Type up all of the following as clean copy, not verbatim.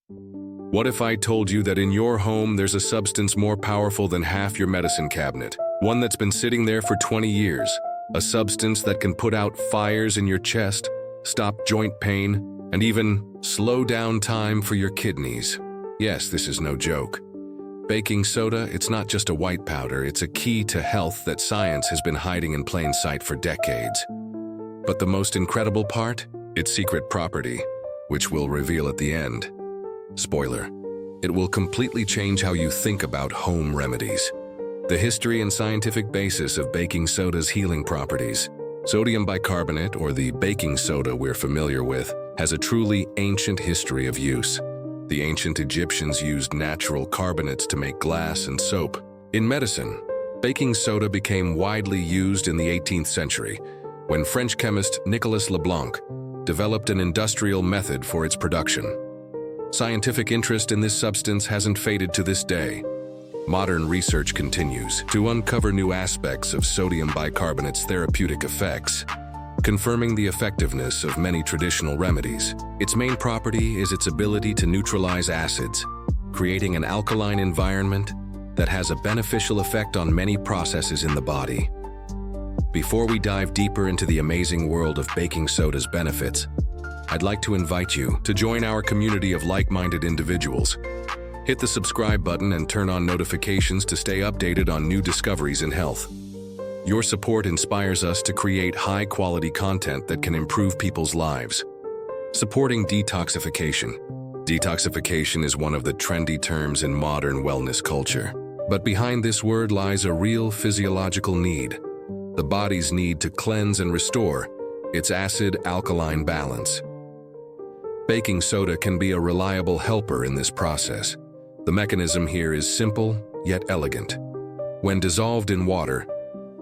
What if I told you that in your home there's a substance more powerful than half your medicine cabinet? One that's been sitting there for 20 years. A substance that can put out fires in your chest, stop joint pain, and even slow down time for your kidneys. Yes, this is no joke. Baking soda, it's not just a white powder, it's a key to health that science has been hiding in plain sight for decades. But the most incredible part? Its secret property, which we'll reveal at the end. Spoiler, it will completely change how you think about home remedies. The history and scientific basis of baking soda's healing properties. Sodium bicarbonate, or the baking soda we're familiar with, has a truly ancient history of use. The ancient Egyptians used natural carbonates to make glass and soap. In medicine, baking soda became widely used in the 18th century, when French chemist Nicolas Leblanc developed an industrial method for its production. Scientific interest in this substance hasn't faded to this day. Modern research continues to uncover new aspects of sodium bicarbonate's therapeutic effects, confirming the effectiveness of many traditional remedies. Its main property is its ability to neutralize acids, creating an alkaline environment that has a beneficial effect on many processes in the body. Before we dive deeper into the amazing world of baking soda's benefits, I'd like to invite you to join our community of like-minded individuals. Hit the subscribe button and turn on notifications to stay updated on new discoveries in health. Your support inspires us to create high-quality content that can improve people's lives. Supporting detoxification. Detoxification is one of the trendy terms in modern wellness culture. But behind this word lies a real physiological need. The body's need to cleanse and restore its acid-alkaline balance. Baking soda can be a reliable helper in this process. The mechanism here is simple, yet elegant. When dissolved in water,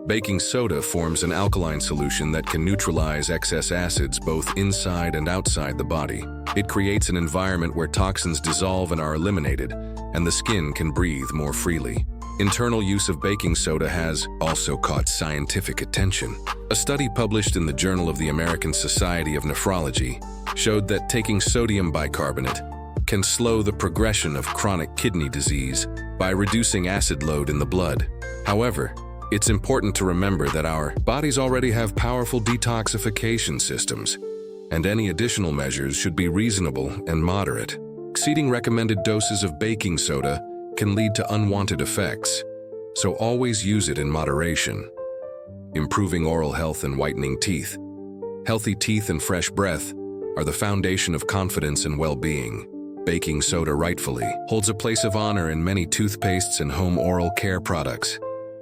baking soda forms an alkaline solution that can neutralize excess acids both inside and outside the body. It creates an environment where toxins dissolve and are eliminated, and the skin can breathe more freely. Internal use of baking soda has also caught scientific attention. A study published in the Journal of the American Society of Nephrology showed that taking sodium bicarbonate can slow the progression of chronic kidney disease by reducing acid load in the blood. However, it's important to remember that our bodies already have powerful detoxification systems, and any additional measures should be reasonable and moderate. Exceeding recommended doses of baking soda can lead to unwanted effects, so always use it in moderation. Improving oral health and whitening teeth. Healthy teeth and fresh breath are the foundation of confidence and well-being. Baking soda rightfully holds a place of honor in many toothpastes and home oral care products.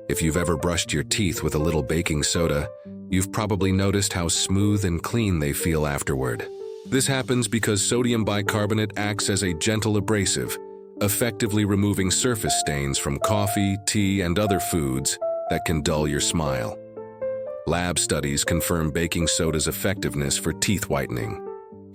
If you've ever brushed your teeth with a little baking soda, you've probably noticed how smooth and clean they feel afterward. This happens because sodium bicarbonate acts as a gentle abrasive, effectively removing surface stains from coffee, tea, and other foods that can dull your smile. Lab studies confirm baking soda's effectiveness for teeth whitening.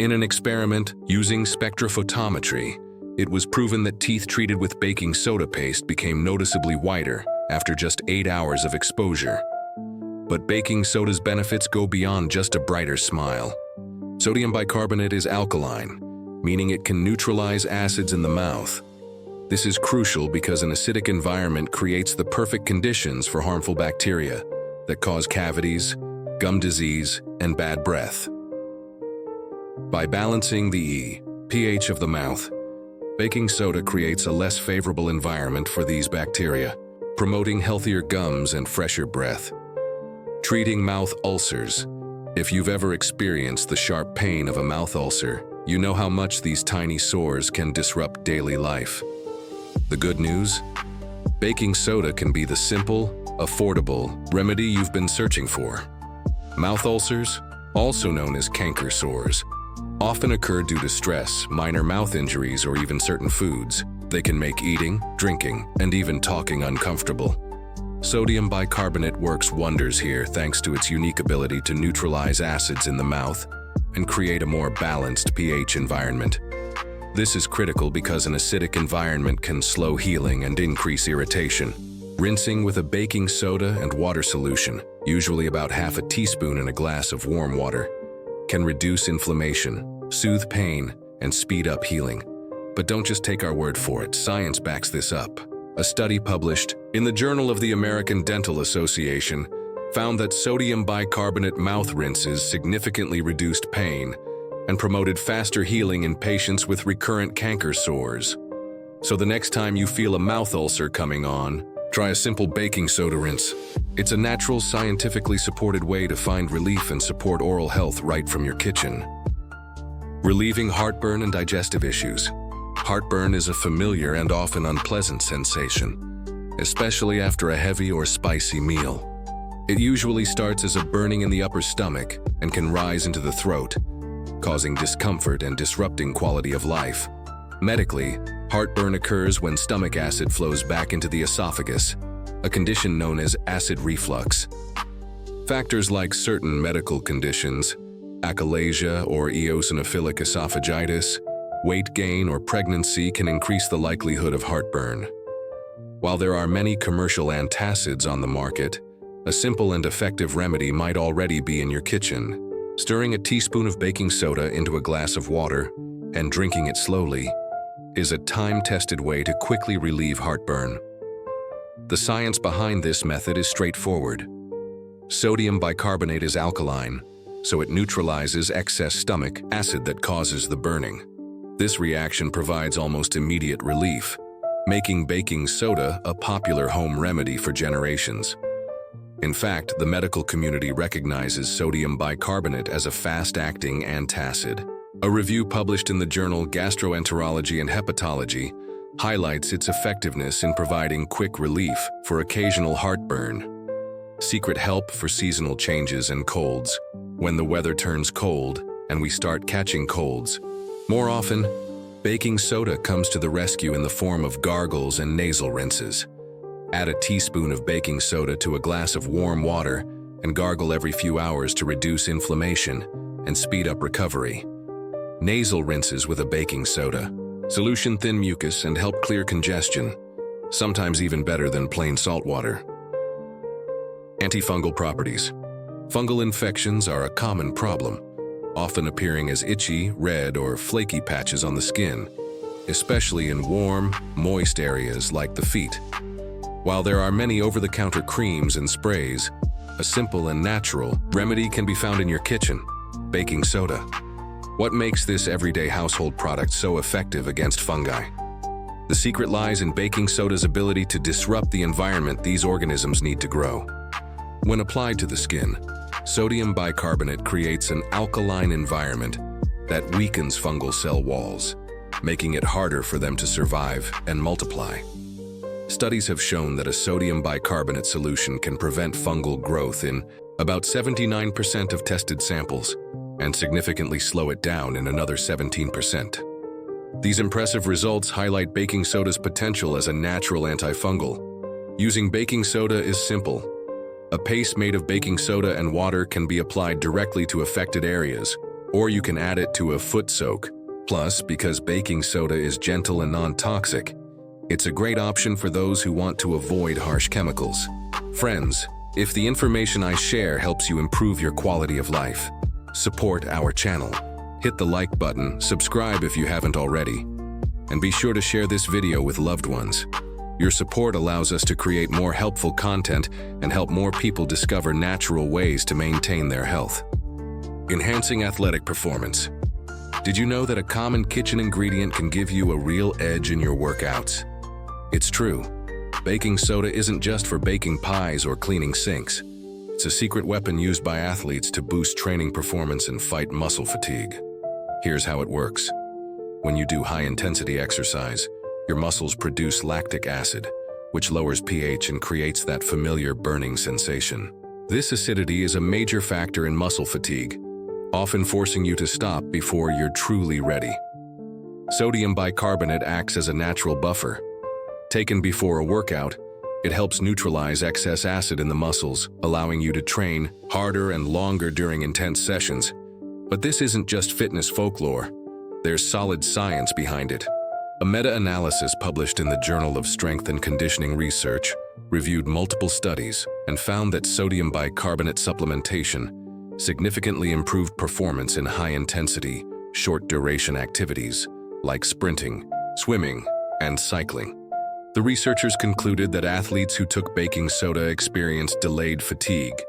In an experiment using spectrophotometry, it was proven that teeth treated with baking soda paste became noticeably whiter after just 8 hours of exposure. But baking soda's benefits go beyond just a brighter smile. Sodium bicarbonate is alkaline, meaning it can neutralize acids in the mouth. This is crucial because an acidic environment creates the perfect conditions for harmful bacteria that cause cavities, gum disease, and bad breath. By balancing the pH of the mouth, baking soda creates a less favorable environment for these bacteria, promoting healthier gums and fresher breath. Treating mouth ulcers. If you've ever experienced the sharp pain of a mouth ulcer, you know how much these tiny sores can disrupt daily life. The good news? Baking soda can be the simple, affordable remedy you've been searching for. Mouth ulcers, also known as canker sores, often occur due to stress, minor mouth injuries, or even certain foods. They can make eating, drinking, and even talking uncomfortable. Sodium bicarbonate works wonders here thanks to its unique ability to neutralize acids in the mouth and create a more balanced pH environment. This is critical because an acidic environment can slow healing and increase irritation. Rinsing with a baking soda and water solution, usually about half a teaspoon in a glass of warm water, can reduce inflammation, soothe pain, and speed up healing. But don't just take our word for it, science backs this up. A study published in the Journal of the American Dental Association found that sodium bicarbonate mouth rinses significantly reduced pain and promoted faster healing in patients with recurrent canker sores. So the next time you feel a mouth ulcer coming on, try a simple baking soda rinse. It's a natural, scientifically supported way to find relief and support oral health right from your kitchen. Relieving heartburn and digestive issues. Heartburn is a familiar and often unpleasant sensation, especially after a heavy or spicy meal. It usually starts as a burning in the upper stomach and can rise into the throat, causing discomfort and disrupting quality of life. Medically, heartburn occurs when stomach acid flows back into the esophagus, a condition known as acid reflux. Factors like certain medical conditions, achalasia or eosinophilic esophagitis, weight gain or pregnancy can increase the likelihood of heartburn. While there are many commercial antacids on the market, a simple and effective remedy might already be in your kitchen. Stirring a teaspoon of baking soda into a glass of water and drinking it slowly is a time-tested way to quickly relieve heartburn. The science behind this method is straightforward. Sodium bicarbonate is alkaline, so it neutralizes excess stomach acid that causes the burning. This reaction provides almost immediate relief, making baking soda a popular home remedy for generations. In fact, the medical community recognizes sodium bicarbonate as a fast-acting antacid. A review published in the journal Gastroenterology and Hepatology highlights its effectiveness in providing quick relief for occasional heartburn. Secret help for seasonal changes and colds. When the weather turns cold and we start catching colds, more often, baking soda comes to the rescue in the form of gargles and nasal rinses. Add a teaspoon of baking soda to a glass of warm water and gargle every few hours to reduce inflammation and speed up recovery. Nasal rinses with a baking soda. Solution thin mucus and help clear congestion, sometimes even better than plain salt water. Antifungal properties. Fungal infections are a common problem, often appearing as itchy, red, or flaky patches on the skin, especially in warm, moist areas like the feet. While there are many over-the-counter creams and sprays, a simple and natural remedy can be found in your kitchen: baking soda. What makes this everyday household product so effective against fungi? The secret lies in baking soda's ability to disrupt the environment these organisms need to grow. When applied to the skin, sodium bicarbonate creates an alkaline environment that weakens fungal cell walls, making it harder for them to survive and multiply. Studies have shown that a sodium bicarbonate solution can prevent fungal growth in about 79% of tested samples and significantly slow it down in another 17%. These impressive results highlight baking soda's potential as a natural antifungal. Using baking soda is simple. A paste made of baking soda and water can be applied directly to affected areas, or you can add it to a foot soak. Plus, because baking soda is gentle and non-toxic, it's a great option for those who want to avoid harsh chemicals. Friends, if the information I share helps you improve your quality of life, support our channel. Hit the like button, subscribe if you haven't already, and be sure to share this video with loved ones. Your support allows us to create more helpful content and help more people discover natural ways to maintain their health. Enhancing athletic performance. Did you know that a common kitchen ingredient can give you a real edge in your workouts? It's true. Baking soda isn't just for baking pies or cleaning sinks. It's a secret weapon used by athletes to boost training performance and fight muscle fatigue. Here's how it works. When you do high-intensity exercise, your muscles produce lactic acid, which lowers pH and creates that familiar burning sensation. This acidity is a major factor in muscle fatigue, often forcing you to stop before you're truly ready. Sodium bicarbonate acts as a natural buffer. Taken before a workout, it helps neutralize excess acid in the muscles, allowing you to train harder and longer during intense sessions. But this isn't just fitness folklore. There's solid science behind it. A meta-analysis published in the Journal of Strength and Conditioning Research reviewed multiple studies and found that sodium bicarbonate supplementation significantly improved performance in high-intensity, short-duration activities like sprinting, swimming, and cycling. The researchers concluded that athletes who took baking soda experienced delayed fatigue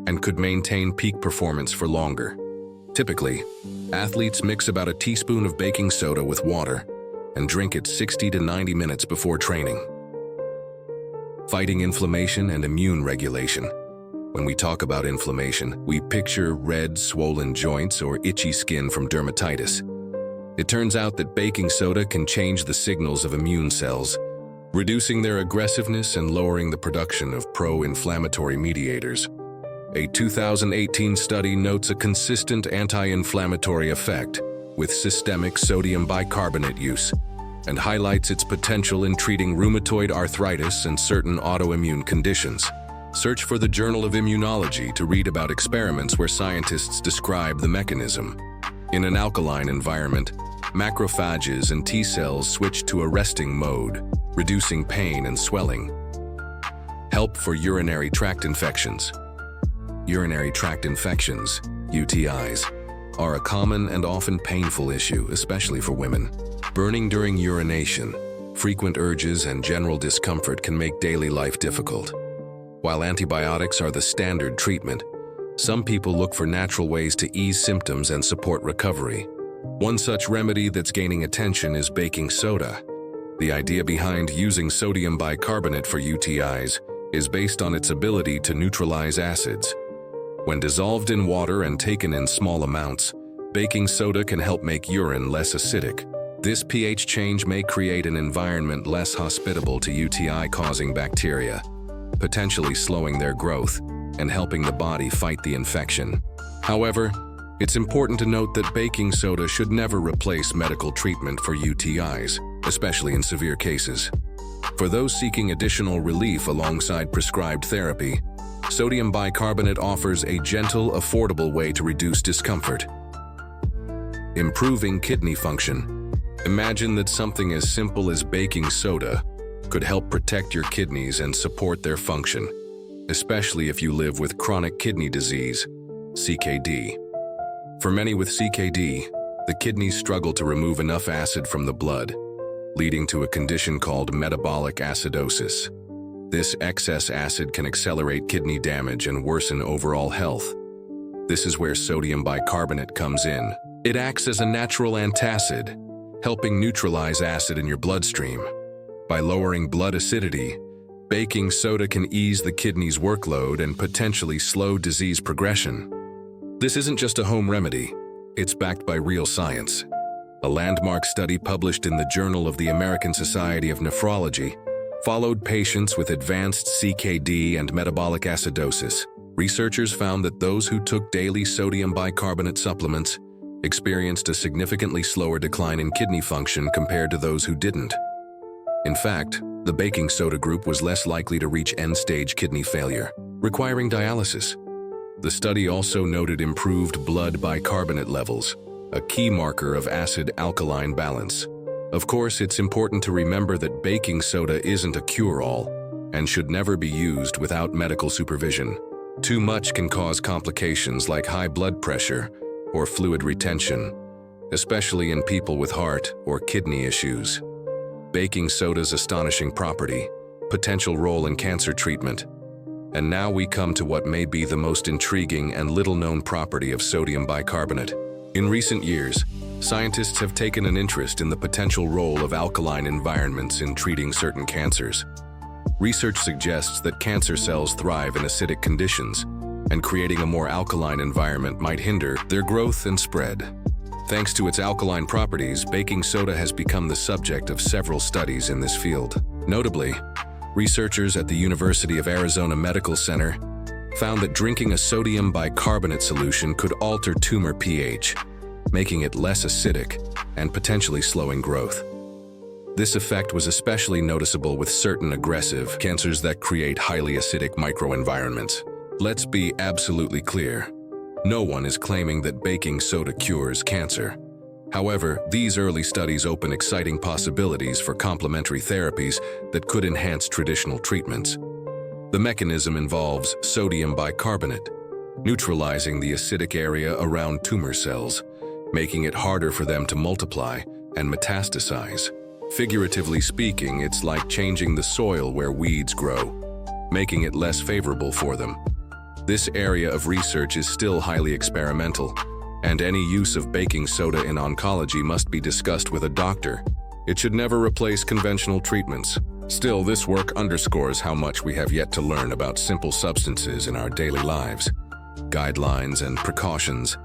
and could maintain peak performance for longer. Typically, athletes mix about a teaspoon of baking soda with water and drink it 60 to 90 minutes before training. Fighting inflammation and immune regulation. When we talk about inflammation, we picture red, swollen joints or itchy skin from dermatitis. It turns out that baking soda can change the signals of immune cells, reducing their aggressiveness and lowering the production of pro-inflammatory mediators. A 2018 study notes a consistent anti-inflammatory effect with systemic sodium bicarbonate use and highlights its potential in treating rheumatoid arthritis and certain autoimmune conditions. Search for the Journal of Immunology to read about experiments where scientists describe the mechanism. In an alkaline environment, macrophages and T cells switch to a resting mode, reducing pain and swelling. Help for urinary tract infections. Urinary tract infections, UTIs, are a common and often painful issue, especially for women. Burning during urination, frequent urges, and general discomfort can make daily life difficult. While antibiotics are the standard treatment, some people look for natural ways to ease symptoms and support recovery. One such remedy that's gaining attention is baking soda. The idea behind using sodium bicarbonate for UTIs is based on its ability to neutralize acids. When dissolved in water and taken in small amounts, baking soda can help make urine less acidic. This pH change may create an environment less hospitable to UTI-causing bacteria, potentially slowing their growth and helping the body fight the infection. However, it's important to note that baking soda should never replace medical treatment for UTIs, especially in severe cases. For those seeking additional relief alongside prescribed therapy, sodium bicarbonate offers a gentle, affordable way to reduce discomfort. Improving kidney function. Imagine that something as simple as baking soda could help protect your kidneys and support their function, especially if you live with chronic kidney disease, CKD. For many with CKD, the kidneys struggle to remove enough acid from the blood, leading to a condition called metabolic acidosis. This excess acid can accelerate kidney damage and worsen overall health. This is where sodium bicarbonate comes in. It acts as a natural antacid, helping neutralize acid in your bloodstream. By lowering blood acidity, baking soda can ease the kidney's workload and potentially slow disease progression. This isn't just a home remedy, it's backed by real science. A landmark study published in the Journal of the American Society of Nephrology followed patients with advanced CKD and metabolic acidosis. Researchers found that those who took daily sodium bicarbonate supplements experienced a significantly slower decline in kidney function compared to those who didn't. In fact, the baking soda group was less likely to reach end-stage kidney failure, requiring dialysis. The study also noted improved blood bicarbonate levels, a key marker of acid-alkaline balance. Of course, it's important to remember that baking soda isn't a cure-all and should never be used without medical supervision. Too much can cause complications like high blood pressure or fluid retention, especially in people with heart or kidney issues. Baking soda's astonishing property, potential role in cancer treatment. And now we come to what may be the most intriguing and little-known property of sodium bicarbonate. In recent years, scientists have taken an interest in the potential role of alkaline environments in treating certain cancers. Research suggests that cancer cells thrive in acidic conditions, and creating a more alkaline environment might hinder their growth and spread. Thanks to its alkaline properties, baking soda has become the subject of several studies in this field. Notably, researchers at the University of Arizona Medical Center found that drinking a sodium bicarbonate solution could alter tumor pH, making it less acidic and potentially slowing growth. This effect was especially noticeable with certain aggressive cancers that create highly acidic microenvironments. Let's be absolutely clear. No one is claiming that baking soda cures cancer. However, these early studies open exciting possibilities for complementary therapies that could enhance traditional treatments. The mechanism involves sodium bicarbonate, neutralizing the acidic area around tumor cells, making it harder for them to multiply and metastasize. Figuratively speaking, it's like changing the soil where weeds grow, making it less favorable for them. This area of research is still highly experimental, and any use of baking soda in oncology must be discussed with a doctor. It should never replace conventional treatments. Still, this work underscores how much we have yet to learn about simple substances in our daily lives. Guidelines and precautions.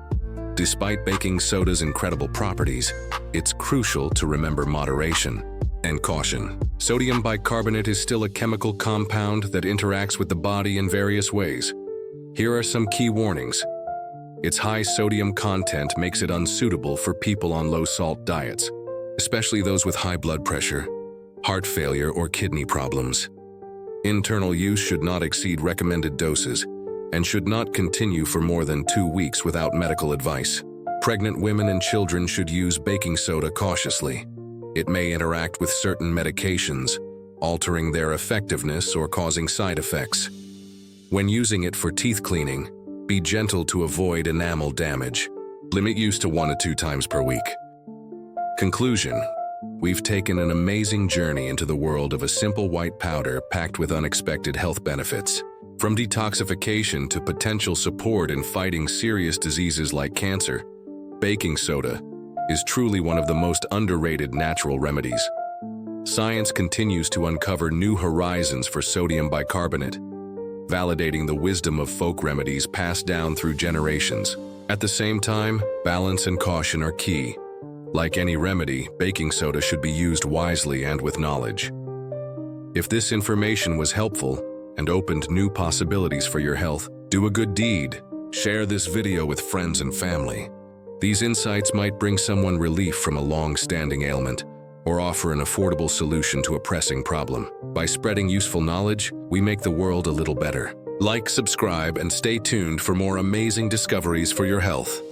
Despite baking soda's incredible properties, it's crucial to remember moderation and caution. Sodium bicarbonate is still a chemical compound that interacts with the body in various ways. Here are some key warnings. Its high sodium content makes it unsuitable for people on low-salt diets, especially those with high blood pressure, heart failure, or kidney problems. Internal use should not exceed recommended doses and should not continue for more than 2 weeks without medical advice. Pregnant women and children should use baking soda cautiously. It may interact with certain medications, altering their effectiveness or causing side effects. When using it for teeth cleaning, be gentle to avoid enamel damage. Limit use to 1 to 2 times per week. Conclusion: we've taken an amazing journey into the world of a simple white powder packed with unexpected health benefits. From detoxification to potential support in fighting serious diseases like cancer, baking soda is truly one of the most underrated natural remedies. Science continues to uncover new horizons for sodium bicarbonate, validating the wisdom of folk remedies passed down through generations. At the same time, balance and caution are key. Like any remedy, baking soda should be used wisely and with knowledge. If this information was helpful and opened new possibilities for your health, do a good deed. Share this video with friends and family. These insights might bring someone relief from a long-standing ailment or offer an affordable solution to a pressing problem. By spreading useful knowledge, we make the world a little better. Like, subscribe, and stay tuned for more amazing discoveries for your health.